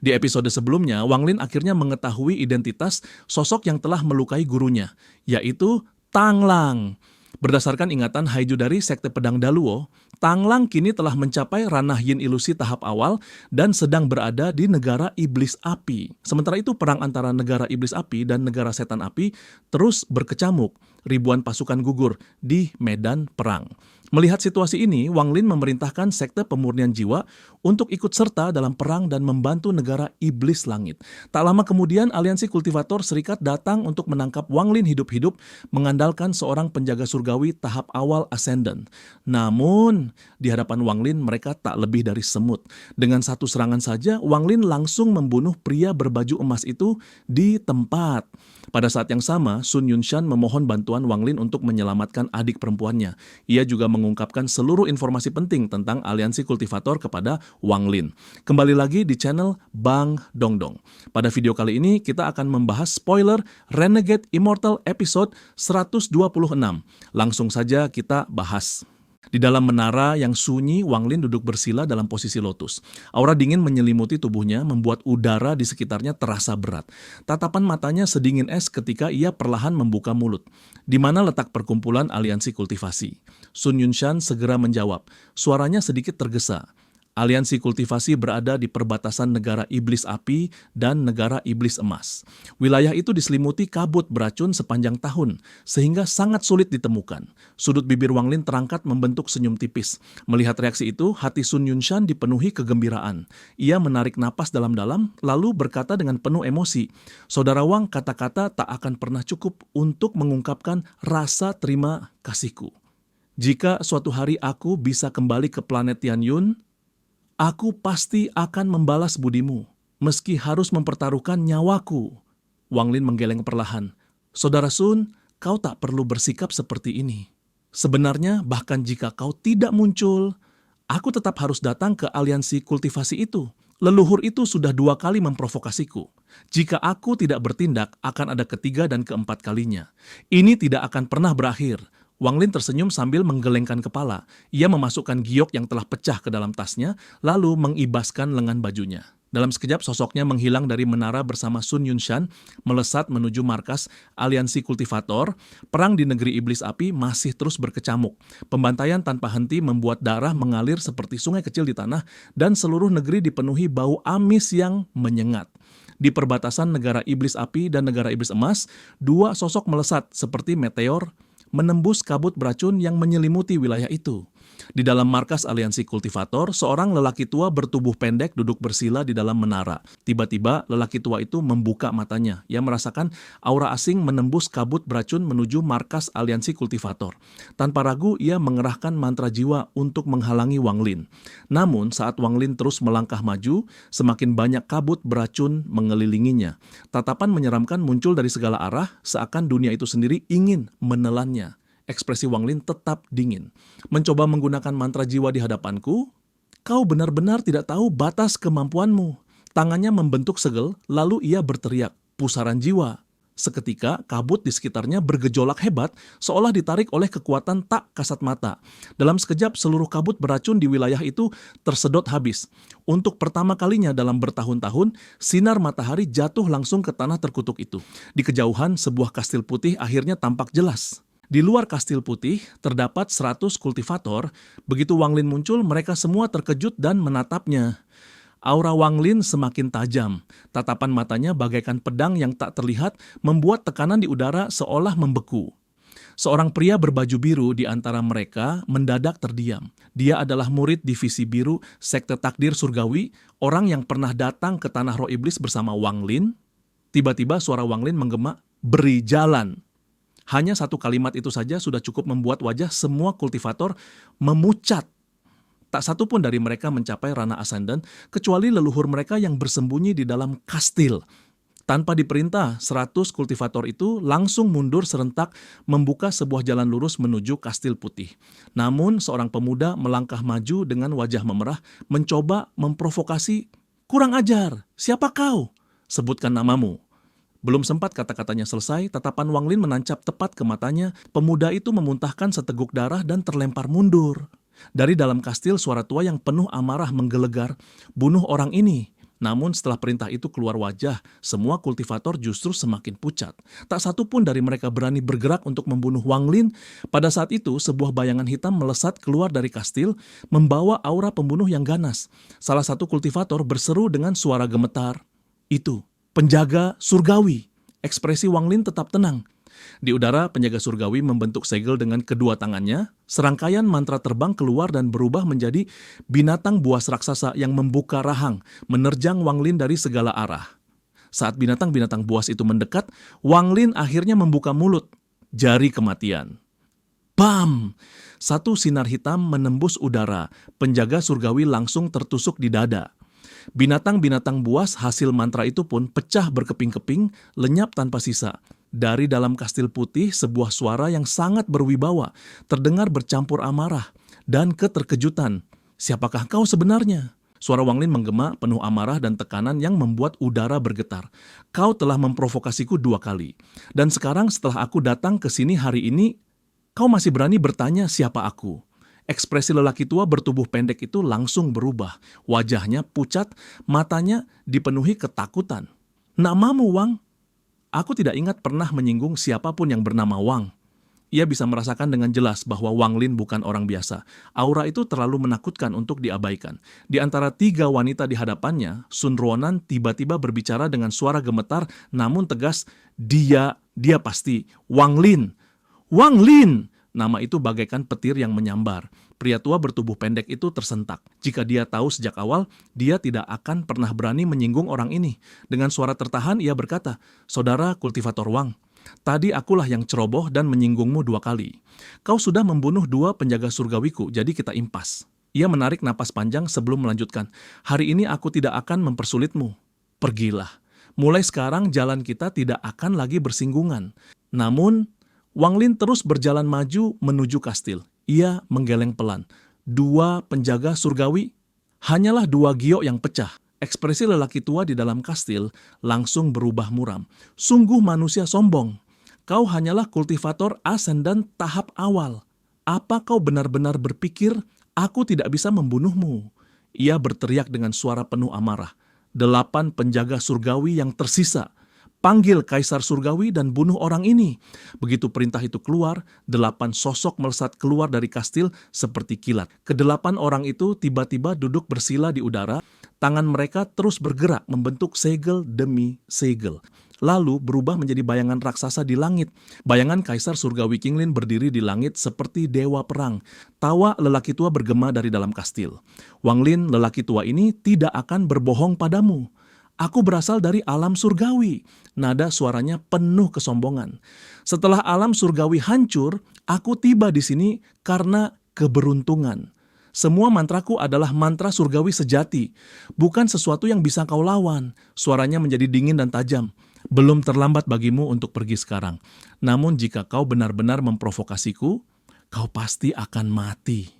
Di episode sebelumnya, Wang Lin akhirnya mengetahui identitas sosok yang telah melukai gurunya, yaitu Tang Lang. Berdasarkan ingatan Haiju dari Sekte Pedang Daluo, Tang Lang kini telah mencapai ranah Yin Ilusi tahap awal dan sedang berada di negara Iblis Api. Sementara itu perang antara negara Iblis Api dan negara Setan Api terus berkecamuk, ribuan pasukan gugur di medan perang. Melihat situasi ini, Wang Lin memerintahkan Sekte Pemurnian Jiwa untuk ikut serta dalam perang dan membantu negara Iblis Langit. Tak lama kemudian, Aliansi Kultivator Serikat datang untuk menangkap Wang Lin hidup-hidup mengandalkan seorang penjaga surgawi tahap awal Ascendant. Namun, di hadapan Wang Lin mereka tak lebih dari semut. Dengan satu serangan saja, Wang Lin langsung membunuh pria berbaju emas itu di tempat. Pada saat yang sama, Sun Yunshan memohon bantuan Wang Lin untuk menyelamatkan adik perempuannya. Ia juga mengungkapkan seluruh informasi penting tentang Aliansi Kultivator kepada Wang Lin. Kembali lagi di channel Bang Dongdong. Pada video kali ini kita akan membahas spoiler Renegade Immortal episode 126. Langsung saja kita bahas. Di dalam menara yang sunyi, Wang Lin duduk bersila dalam posisi lotus. Aura dingin menyelimuti tubuhnya, membuat udara di sekitarnya terasa berat. Tatapan matanya sedingin es ketika ia perlahan membuka mulut. Di mana letak perkumpulan aliansi kultivasi? Sun Yunshan segera menjawab. Suaranya sedikit tergesa. Aliansi kultivasi berada di perbatasan negara Iblis Api dan negara Iblis Emas. Wilayah itu diselimuti kabut beracun sepanjang tahun, sehingga sangat sulit ditemukan. Sudut bibir Wang Lin terangkat membentuk senyum tipis. Melihat reaksi itu, hati Sun Yunshan dipenuhi kegembiraan. Ia menarik napas dalam-dalam, lalu berkata dengan penuh emosi, "Saudara Wang, kata-kata tak akan pernah cukup untuk mengungkapkan rasa terima kasihku. Jika suatu hari aku bisa kembali ke planet Tianyun, aku pasti akan membalas budimu, meski harus mempertaruhkan nyawaku." Wang Lin menggeleng perlahan. "Saudara Sun, kau tak perlu bersikap seperti ini. Sebenarnya, bahkan jika kau tidak muncul, aku tetap harus datang ke aliansi kultivasi itu. Leluhur itu sudah 2 kali memprovokasiku. Jika aku tidak bertindak, akan ada ketiga dan keempat kalinya. Ini tidak akan pernah berakhir." Wang Lin tersenyum sambil menggelengkan kepala. Ia memasukkan giok yang telah pecah ke dalam tasnya, lalu mengibaskan lengan bajunya. Dalam sekejap sosoknya menghilang dari menara bersama Sun Yunshan, melesat menuju markas Aliansi Kultivator. Perang di negeri Iblis Api masih terus berkecamuk. Pembantaian tanpa henti membuat darah mengalir seperti sungai kecil di tanah, dan seluruh negeri dipenuhi bau amis yang menyengat. Di perbatasan negara Iblis Api dan negara Iblis Emas, 2 sosok melesat seperti meteor menembus kabut beracun yang menyelimuti wilayah itu. Di dalam markas Aliansi Kultivator, seorang lelaki tua bertubuh pendek duduk bersila di dalam menara. Tiba-tiba, lelaki tua itu membuka matanya. Ia merasakan aura asing menembus kabut beracun menuju markas Aliansi Kultivator. Tanpa ragu, ia mengerahkan mantra jiwa untuk menghalangi Wang Lin. Namun, saat Wang Lin terus melangkah maju, semakin banyak kabut beracun mengelilinginya. Tatapan menyeramkan muncul dari segala arah, seakan dunia itu sendiri ingin menelannya. Ekspresi Wang Lin tetap dingin. "Mencoba menggunakan mantra jiwa di hadapanku? Kau benar-benar tidak tahu batas kemampuanmu." Tangannya membentuk segel, lalu ia berteriak, "Pusaran jiwa." Seketika, kabut di sekitarnya bergejolak hebat, seolah ditarik oleh kekuatan tak kasat mata. Dalam sekejap, seluruh kabut beracun di wilayah itu tersedot habis. Untuk pertama kalinya dalam bertahun-tahun, sinar matahari jatuh langsung ke tanah terkutuk itu. Di kejauhan, sebuah kastil putih akhirnya tampak jelas. Di luar kastil putih, terdapat 100 kultivator. Begitu Wang Lin muncul, mereka semua terkejut dan menatapnya. Aura Wang Lin semakin tajam. Tatapan matanya bagaikan pedang yang tak terlihat, membuat tekanan di udara seolah membeku. Seorang pria berbaju biru di antara mereka mendadak terdiam. Dia adalah murid divisi biru Sekte Takdir Surgawi, orang yang pernah datang ke Tanah Roh Iblis bersama Wang Lin. Tiba-tiba suara Wang Lin menggema, "Beri jalan." Hanya satu kalimat itu saja sudah cukup membuat wajah semua kultivator memucat. Tak satu pun dari mereka mencapai ranah ascendant, kecuali leluhur mereka yang bersembunyi di dalam kastil. Tanpa diperintah, 100 kultivator itu langsung mundur serentak membuka sebuah jalan lurus menuju kastil putih. Namun seorang pemuda melangkah maju dengan wajah memerah, mencoba memprovokasi, "Kurang ajar, siapa kau? Sebutkan namamu." Belum sempat kata-katanya selesai, tatapan Wang Lin menancap tepat ke matanya. Pemuda itu memuntahkan seteguk darah dan terlempar mundur. Dari dalam kastil, suara tua yang penuh amarah menggelegar, "Bunuh orang ini." Namun setelah perintah itu keluar wajah, semua kultivator justru semakin pucat. Tak satu pun dari mereka berani bergerak untuk membunuh Wang Lin. Pada saat itu, sebuah bayangan hitam melesat keluar dari kastil, membawa aura pembunuh yang ganas. Salah satu kultivator berseru dengan suara gemetar, "Itu, penjaga surgawi." Ekspresi Wang Lin tetap tenang. Di udara, penjaga surgawi membentuk segel dengan kedua tangannya. Serangkaian mantra terbang keluar dan berubah menjadi binatang buas raksasa yang membuka rahang, menerjang Wang Lin dari segala arah. Saat binatang-binatang buas itu mendekat, Wang Lin akhirnya membuka mulut, jari kematian. Bam! Satu sinar hitam menembus udara. Penjaga surgawi langsung tertusuk di dada. Binatang-binatang buas hasil mantra itu pun pecah berkeping-keping, lenyap tanpa sisa. Dari dalam kastil putih, sebuah suara yang sangat berwibawa terdengar bercampur amarah dan keterkejutan. "Siapakah kau sebenarnya?" Suara Wang Lin menggema penuh amarah dan tekanan yang membuat udara bergetar. "Kau telah memprovokasiku 2 kali. Dan sekarang setelah aku datang ke sini hari ini, kau masih berani bertanya siapa aku?" Ekspresi lelaki tua bertubuh pendek itu langsung berubah. Wajahnya pucat, matanya dipenuhi ketakutan. "Namamu, Wang?" Aku tidak ingat pernah menyinggung siapapun yang bernama Wang. Ia bisa merasakan dengan jelas bahwa Wang Lin bukan orang biasa. Aura itu terlalu menakutkan untuk diabaikan. Di antara 3 wanita di hadapannya, Sun Ruonan tiba-tiba berbicara dengan suara gemetar namun tegas, Dia pasti, Wang Lin. Wang Lin! Nama itu bagaikan petir yang menyambar. Pria tua bertubuh pendek itu tersentak. Jika dia tahu sejak awal, dia tidak akan pernah berani menyinggung orang ini. Dengan suara tertahan, ia berkata, "Saudara kultivator Wang, tadi akulah yang ceroboh dan menyinggungmu 2 kali. Kau sudah membunuh 2 penjaga surgawiku, jadi kita impas." Ia menarik napas panjang sebelum melanjutkan, "Hari ini aku tidak akan mempersulitmu. Pergilah. Mulai sekarang jalan kita tidak akan lagi bersinggungan." Namun, Wang Lin terus berjalan maju menuju kastil. Ia menggeleng pelan. 2 penjaga surgawi, hanyalah 2 giok yang pecah. Ekspresi lelaki tua di dalam kastil langsung berubah muram. "Sungguh manusia sombong. Kau hanyalah kultivator ascendant tahap awal. Apa kau benar-benar berpikir aku tidak bisa membunuhmu?" Ia berteriak dengan suara penuh amarah. 8 penjaga surgawi yang tersisa. Panggil Kaisar Surgawi dan bunuh orang ini. Begitu perintah itu keluar, 8 sosok melesat keluar dari kastil seperti kilat. Ke-8 orang itu tiba-tiba duduk bersila di udara, tangan mereka terus bergerak membentuk segel demi segel. Lalu berubah menjadi bayangan raksasa di langit. Bayangan Kaisar Surgawi King Lin berdiri di langit seperti dewa perang. Tawa lelaki tua bergema dari dalam kastil. "Wang Lin, lelaki tua ini tidak akan berbohong padamu. Aku berasal dari alam surgawi." Nada suaranya penuh kesombongan. "Setelah alam surgawi hancur, aku tiba di sini karena keberuntungan. Semua mantraku adalah mantra surgawi sejati, bukan sesuatu yang bisa kau lawan." Suaranya menjadi dingin dan tajam. "Belum terlambat bagimu untuk pergi sekarang. Namun jika kau benar-benar memprovokasiku, kau pasti akan mati."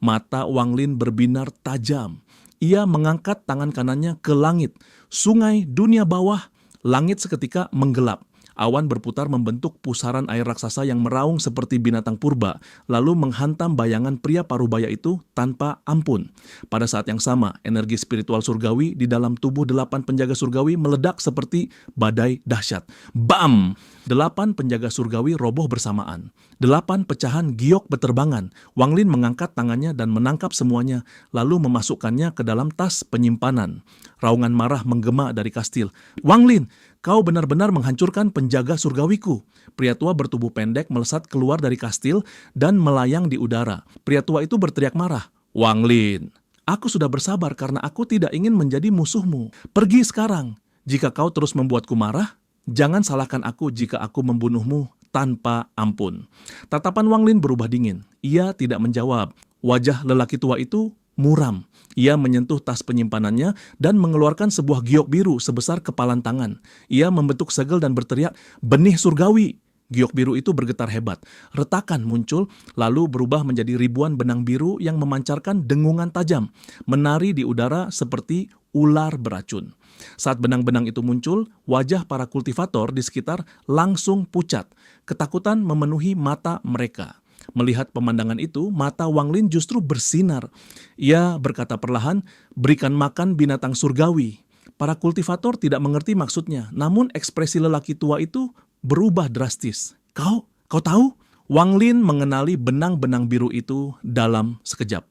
Mata Wang Lin berbinar tajam. Ia mengangkat tangan kanannya ke langit. Sungai dunia bawah, langit seketika menggelap. Awan berputar membentuk pusaran air raksasa yang meraung seperti binatang purba, lalu menghantam bayangan pria parubaya itu tanpa ampun. Pada saat yang sama, energi spiritual surgawi di dalam tubuh 8 penjaga surgawi meledak seperti badai dahsyat. Bam! 8 penjaga surgawi roboh bersamaan. 8 pecahan giok beterbangan. Wang Lin mengangkat tangannya dan menangkap semuanya, lalu memasukkannya ke dalam tas penyimpanan. Raungan marah menggema dari kastil. "Wang Lin, kau benar-benar menghancurkan penjaga surgawiku." Pria tua bertubuh pendek melesat keluar dari kastil dan melayang di udara. Pria tua itu berteriak marah, "Wang Lin, aku sudah bersabar karena aku tidak ingin menjadi musuhmu. Pergi sekarang. Jika kau terus membuatku marah, jangan salahkan aku jika aku membunuhmu tanpa ampun." Tatapan Wang Lin berubah dingin. Ia tidak menjawab. Wajah lelaki tua itu muram. Ia menyentuh tas penyimpanannya dan mengeluarkan sebuah giok biru sebesar kepalan tangan. Ia membentuk segel dan berteriak, "Benih surgawi!" Giok biru itu bergetar hebat. Retakan muncul, lalu berubah menjadi ribuan benang biru yang memancarkan dengungan tajam, menari di udara seperti ular beracun. Saat benang-benang itu muncul, wajah para kultivator di sekitar langsung pucat. Ketakutan memenuhi mata mereka. Melihat pemandangan itu, mata Wang Lin justru bersinar. Ia berkata perlahan, "Berikan makan binatang surgawi." Para kultivator tidak mengerti maksudnya, namun ekspresi lelaki tua itu berubah drastis. Kau tahu? Wang Lin mengenali benang-benang biru itu dalam sekejap.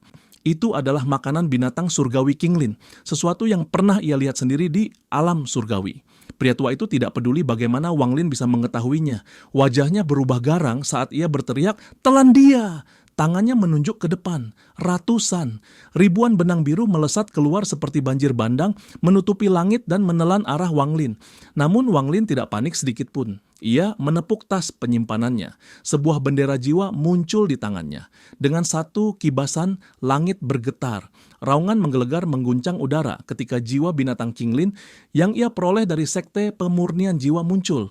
Itu adalah makanan binatang surgawi King Lin, sesuatu yang pernah ia lihat sendiri di alam surgawi. Pria tua itu tidak peduli bagaimana Wang Lin bisa mengetahuinya. Wajahnya berubah garang saat ia berteriak, "Telan dia!" Tangannya menunjuk ke depan. Ribuan benang biru melesat keluar seperti banjir bandang, menutupi langit dan menelan arah Wang Lin. Namun Wang Lin tidak panik sedikit pun. Ia menepuk tas penyimpanannya. Sebuah bendera jiwa muncul di tangannya. Dengan satu kibasan, langit bergetar. Raungan menggelegar mengguncang udara ketika jiwa binatang King Lin yang ia peroleh dari sekte pemurnian jiwa muncul.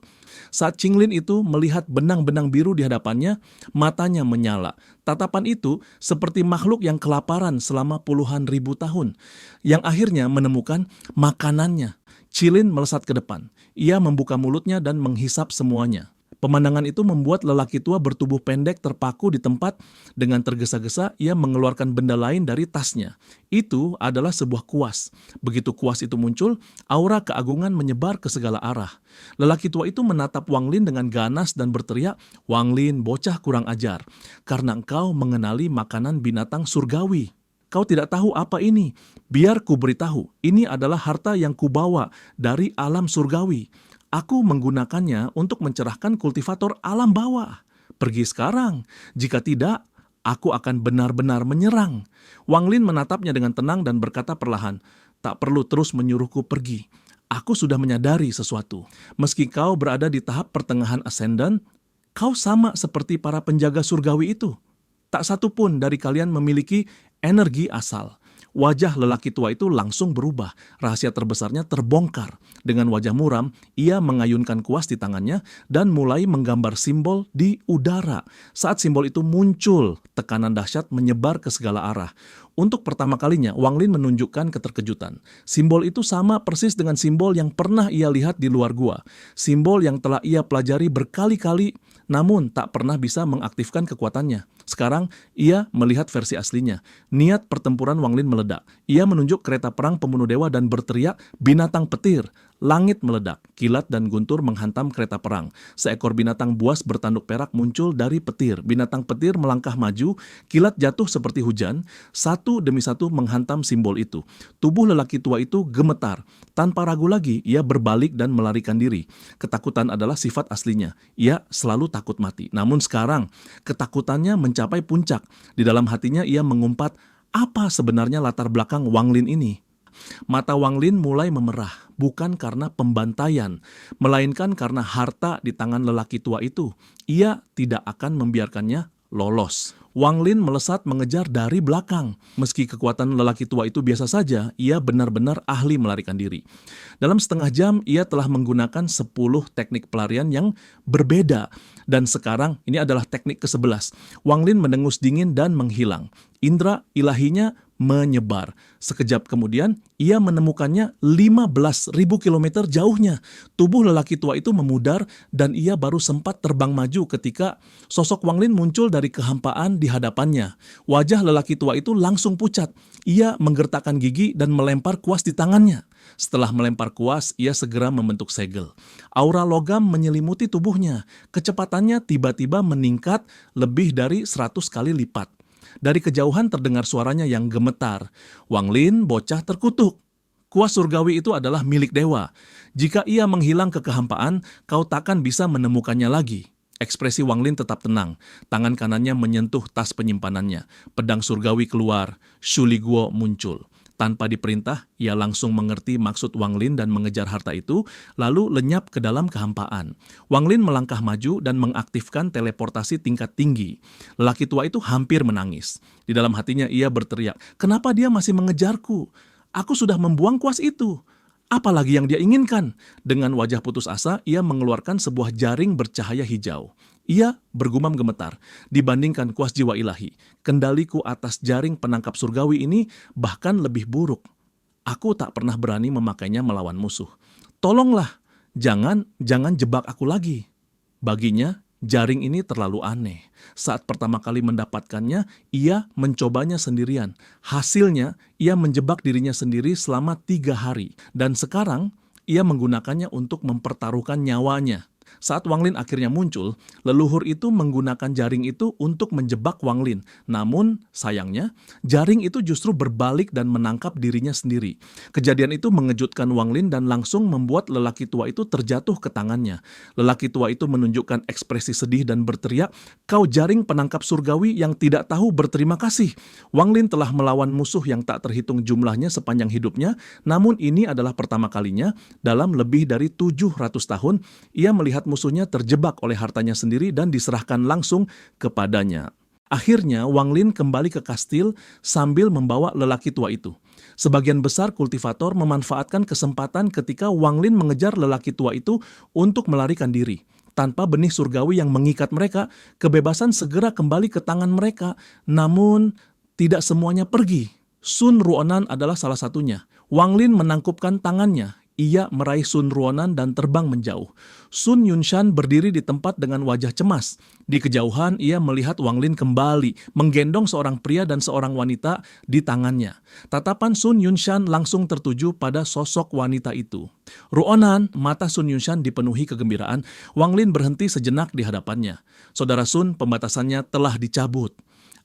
Saat King Lin itu melihat benang-benang biru di hadapannya, matanya menyala. Tatapan itu seperti makhluk yang kelaparan selama puluhan ribu tahun, yang akhirnya menemukan makanannya. Qilin melesat ke depan. Ia membuka mulutnya dan menghisap semuanya. Pemandangan itu membuat lelaki tua bertubuh pendek terpaku di tempat. Dengan tergesa-gesa, ia mengeluarkan benda lain dari tasnya. Itu adalah sebuah kuas. Begitu kuas itu muncul, aura keagungan menyebar ke segala arah. Lelaki tua itu menatap Wang Lin dengan ganas dan berteriak, "Wang Lin, bocah kurang ajar, karena engkau mengenali makanan binatang surgawi. Kau tidak tahu apa ini? Biar ku beritahu, ini adalah harta yang kubawa dari alam surgawi. Aku menggunakannya untuk mencerahkan kultivator alam bawah. Pergi sekarang, jika tidak, aku akan benar-benar menyerang." Wang Lin menatapnya dengan tenang dan berkata perlahan, "Tak perlu terus menyuruhku pergi. Aku sudah menyadari sesuatu. Meski kau berada di tahap pertengahan ascendant, kau sama seperti para penjaga surgawi itu. Tak satu pun dari kalian memiliki energi asal." Wajah lelaki tua itu langsung berubah. Rahasia terbesarnya terbongkar. Dengan wajah muram, ia mengayunkan kuas di tangannya dan mulai menggambar simbol di udara. Saat simbol itu muncul, tekanan dahsyat menyebar ke segala arah. Untuk pertama kalinya, Wang Lin menunjukkan keterkejutan. Simbol itu sama persis dengan simbol yang pernah ia lihat di luar gua. Simbol yang telah ia pelajari berkali-kali, namun tak pernah bisa mengaktifkan kekuatannya. Sekarang, ia melihat versi aslinya. Niat pertempuran Wang Lin meledak. Ia menunjuk kereta perang pembunuh dewa dan berteriak, "Binatang petir!" Langit meledak, kilat dan guntur menghantam kereta perang. Seekor binatang buas bertanduk perak muncul dari petir. Binatang petir melangkah maju, kilat jatuh seperti hujan, satu demi satu menghantam simbol itu. Tubuh lelaki tua itu gemetar. Tanpa ragu lagi, ia berbalik dan melarikan diri. Ketakutan adalah sifat aslinya. Ia selalu takut mati. Namun sekarang, ketakutannya mencapai puncak. Di dalam hatinya ia mengumpat, apa sebenarnya latar belakang Wang Lin ini? Mata Wang Lin mulai memerah, bukan karena pembantaian, melainkan karena harta di tangan lelaki tua itu. Ia tidak akan membiarkannya lolos. Wang Lin melesat mengejar dari belakang. Meski kekuatan lelaki tua itu biasa saja, ia benar-benar ahli melarikan diri. Dalam setengah jam, ia telah menggunakan 10 teknik pelarian yang berbeda. Dan sekarang, ini adalah teknik ke-11. Wang Lin mendengus dingin dan menghilang. Indra ilahinya menyebar. Sekejap kemudian, ia menemukannya 15.000 kilometer jauhnya. Tubuh lelaki tua itu memudar dan ia baru sempat terbang maju ketika sosok Wang Lin muncul dari kehampaan di hadapannya. Wajah lelaki tua itu langsung pucat. Ia menggertakkan gigi dan melempar kuas di tangannya. Setelah melempar kuas, ia segera membentuk segel. Aura logam menyelimuti tubuhnya. Kecepatannya tiba-tiba meningkat lebih dari 100 kali lipat. Dari kejauhan terdengar suaranya yang gemetar. "Wang Lin, bocah terkutuk. Kuas surgawi itu adalah milik dewa. Jika ia menghilang ke kehampaan, kau takkan bisa menemukannya lagi." Ekspresi Wang Lin tetap tenang. Tangan kanannya menyentuh tas penyimpanannya. Pedang surgawi keluar. Shu Li Guo muncul. Tanpa diperintah, ia langsung mengerti maksud Wang Lin dan mengejar harta itu, lalu lenyap ke dalam kehampaan. Wang Lin melangkah maju dan mengaktifkan teleportasi tingkat tinggi. Lelaki tua itu hampir menangis. Di dalam hatinya ia berteriak, "Kenapa dia masih mengejarku? Aku sudah membuang kuas itu. Apalagi yang dia inginkan?" Dengan wajah putus asa, ia mengeluarkan sebuah jaring bercahaya hijau. Ia bergumam gemetar. Dibandingkan kuas jiwa ilahi, kendaliku atas jaring penangkap surgawi ini bahkan lebih buruk. Aku tak pernah berani memakainya melawan musuh. Tolonglah, jangan jebak aku lagi. Baginya, jaring ini terlalu aneh. Saat pertama kali mendapatkannya, ia mencobanya sendirian. Hasilnya, ia menjebak dirinya sendiri selama 3 hari. Dan sekarang, ia menggunakannya untuk mempertaruhkan nyawanya. Saat Wang Lin akhirnya muncul, leluhur itu menggunakan jaring itu untuk menjebak Wang Lin. Namun, sayangnya, jaring itu justru berbalik dan menangkap dirinya sendiri. Kejadian itu mengejutkan Wang Lin dan langsung membuat lelaki tua itu terjatuh ke tangannya. Lelaki tua itu menunjukkan ekspresi sedih dan berteriak, "Kau jaring penangkap surgawi yang tidak tahu berterima kasih." Wang Lin telah melawan musuh yang tak terhitung jumlahnya sepanjang hidupnya, namun ini adalah pertama kalinya dalam lebih dari 700 tahun ia melihat musuhnya terjebak oleh hartanya sendiri dan diserahkan langsung kepadanya. Akhirnya Wang Lin kembali ke kastil sambil membawa lelaki tua itu. Sebagian besar kultivator memanfaatkan kesempatan ketika Wang Lin mengejar lelaki tua itu untuk melarikan diri. Tanpa benih surgawi yang mengikat mereka, kebebasan segera kembali ke tangan mereka. Namun, tidak semuanya pergi. Sun Ruonan adalah salah satunya. Wang Lin menangkupkan tangannya. Ia meraih Sun Ruonan dan terbang menjauh. Sun Yunshan berdiri di tempat dengan wajah cemas. Di kejauhan, ia melihat Wang Lin kembali, menggendong seorang pria dan seorang wanita di tangannya. Tatapan Sun Yunshan langsung tertuju pada sosok wanita itu. Ruonan, mata Sun Yunshan dipenuhi kegembiraan. Wang Lin berhenti sejenak di hadapannya. "Saudara Sun, pembatasannya telah dicabut.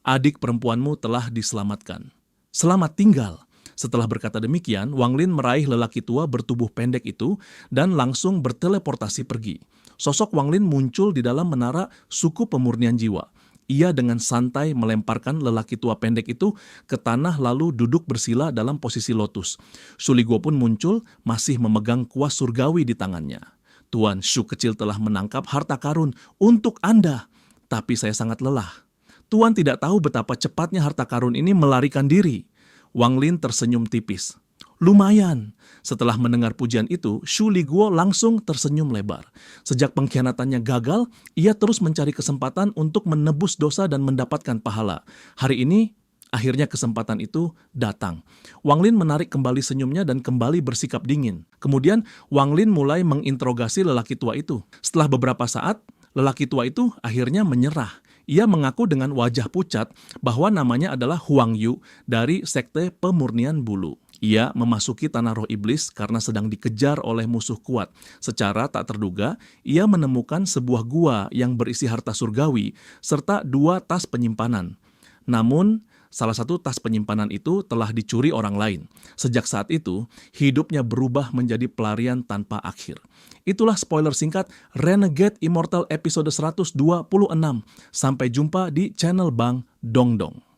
Adik perempuanmu telah diselamatkan. Selamat tinggal." Setelah berkata demikian, Wang Lin meraih lelaki tua bertubuh pendek itu dan langsung berteleportasi pergi. Sosok Wang Lin muncul di dalam menara suku pemurnian jiwa. Ia dengan santai melemparkan lelaki tua pendek itu ke tanah lalu duduk bersila dalam posisi lotus. Shu Liguo pun muncul masih memegang kuas surgawi di tangannya. "Tuan, Shu kecil telah menangkap harta karun untuk Anda, tapi saya sangat lelah. Tuan tidak tahu betapa cepatnya harta karun ini melarikan diri." Wang Lin tersenyum tipis. "Lumayan." Setelah mendengar pujian itu, Shu Liguo langsung tersenyum lebar. Sejak pengkhianatannya gagal, ia terus mencari kesempatan untuk menebus dosa dan mendapatkan pahala. Hari ini, akhirnya kesempatan itu datang. Wang Lin menarik kembali senyumnya dan kembali bersikap dingin. Kemudian, Wang Lin mulai menginterogasi lelaki tua itu. Setelah beberapa saat, lelaki tua itu akhirnya menyerah. Ia mengaku dengan wajah pucat bahwa namanya adalah Huang Yu dari Sekte Pemurnian Bulu. Ia memasuki tanah roh iblis karena sedang dikejar oleh musuh kuat. Secara tak terduga, ia menemukan sebuah gua yang berisi harta surgawi serta 2 tas penyimpanan. Namun, salah satu tas penyimpanan itu telah dicuri orang lain. Sejak saat itu, hidupnya berubah menjadi pelarian tanpa akhir. Itulah spoiler singkat Renegade Immortal episode 126. Sampai jumpa di channel Bang Dongdong.